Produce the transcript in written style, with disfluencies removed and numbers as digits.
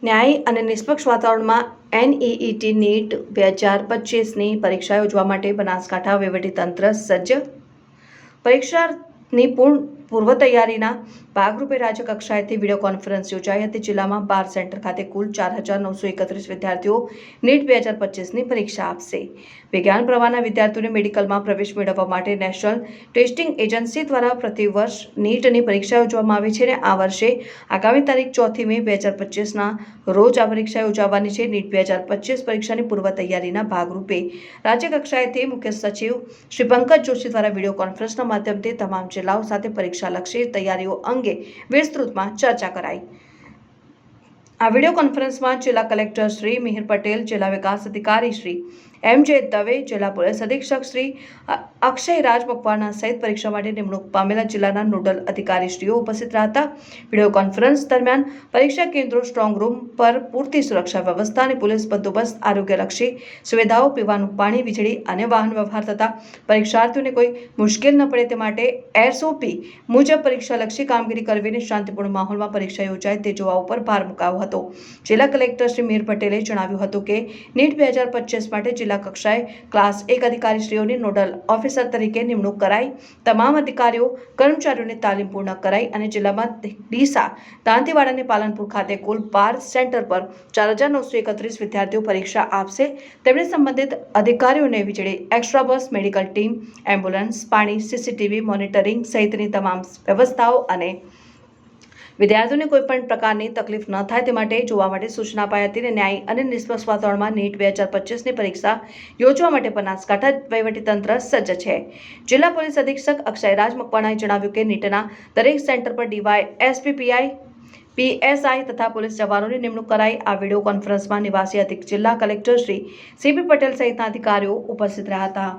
ન્યાયી અને નિષ્પક્ષ વાતાવરણમાં NEET નીટ 2025ની પરીક્ષા યોજવા માટે બનાસકાંઠા વહીવટીતંત્ર સજ્જ। પરીક્ષાની પૂર્વ તૈયારીના ભાગરૂપે રાજ્ય કક્ષાએથી વિડીયો કોન્ફરન્સ યોજાઈ હતી। જિલ્લામાં 12 સેન્ટર ખાતે કુલ 4,931 વિદ્યાર્થીઓ નીટ 2025ની પરીક્ષા આપશે। વિજ્ઞાન પ્રવાહના વિદ્યાર્થીઓને મેડિકલમાં પ્રવેશ મેળવવા માટે નેશનલ ટેસ્ટિંગ એજન્સી દ્વારા પ્રતિવર્ષ નીટની પરીક્ષા યોજવામાં આવે છે અને આ વર્ષે આગામી તારીખ 4 મે 2025ના રોજ આ પરીક્ષા યોજાવાની છે। નીટ 2025 પરીક્ષાની પૂર્વ તૈયારીના ભાગરૂપે રાજ્ય કક્ષાએથી મુખ્ય સચિવ શ્રી પંકજ જોશી દ્વારા વિડીયો કોન્ફરન્સના માધ્યમથી તમામ જિલ્લાઓ સાથે પરીક્ષાલક્ષી તૈયારીઓ અંગે વિસ્તૃતમાં ચર્ચા કરાઈ। આ વિડીયો કોન્ફરન્સમાં જિલ્લા કલેક્ટર શ્રી મિહિર પટેલ, જિલ્લા વિકાસ અધિકારી શ્રી MJ દવે, જિલ્લા પોલીસ અધિક્ષક શ્રી અક્ષય રાજ મકવાણા સહિત પરીક્ષા માટે નિમણૂક પામેલા જિલ્લાના નોડલ અધિકારીશ્રીઓ ઉપસ્થિત રહ્યા હતા। વિડીયો કોન્ફરન્સ દરમિયાન પરીક્ષા કેન્દ્રો, સ્ટ્રોંગ રૂમ પર પૂરતી સુરક્ષા વ્યવસ્થા અને પોલીસ બંદોબસ્ત, આરોગ્યલક્ષી સુવિધાઓ, પીવાનું પાણી, વીજળી અને વાહન વ્યવહાર તથા પરીક્ષાર્થીઓને કોઈ મુશ્કેલ ન પડે તે માટે SOP મુજબ પરીક્ષાલક્ષી કામગીરી કરવી અને શાંતિપૂર્ણ માહોલમાં પરીક્ષા યોજાય તે જોવા ઉપર ભાર મૂકાયો હતો। જિલ્લા કલેક્ટર શ્રી મિહિર પટેલે જણાવ્યું હતું કે નીટ 2025 માટે જિલ્લા કક્ષાએ ક્લાસ 1 અધિકારીશ્રીઓની નોડલ ઓફિસર તરીકે નિમણૂક કરાઈ। તમામ અધિકારીઓ કર્મચારીઓને તાલીમ પૂર્ણ કરાઈ અને જિલ્લામાં ડીસા, દાંતીવાડા અને પાલનપુર ખાતે કુલ 12 સેન્ટર પર 4,931 વિદ્યાર્થીઓ પરીક્ષા આપશે। તેમણે સંબંધિત અધિકારીઓને વીજળી, એક્સ્ટ્રા બસ, મેડિકલ ટીમ, એમ્બ્યુલન્સ, પાણી, CCTV મોનિટરિંગ સહિતની તમામ વ્યવસ્થાઓ અને વિદ્યાર્થીઓને કોઈપણ પ્રકારની તકલીફ ન થાય તે માટે જોવા માટે સૂચના અપાઈ હતી। ન્યાયી અને નિષ્પક્ષ વાતાવરણમાં નીટ 2025ની પરીક્ષા યોજવા માટે બનાસકાંઠા વહીવટીતંત્ર સજ્જ છે। જિલ્લા પોલીસ અધિક્ષક અક્ષય રાજ મકવાણાએ જણાવ્યું કે નીટના દરેક સેન્ટર પર DYSP, PI, PSI તથા પોલીસ જવાનોની નિમણૂક કરાઈ। આ વિડીયો કોન્ફરન્સમાં નિવાસી અધિક જિલ્લા કલેક્ટર શ્રી CP પટેલ સહિતના અધિકારીઓ ઉપસ્થિત રહ્યા હતા।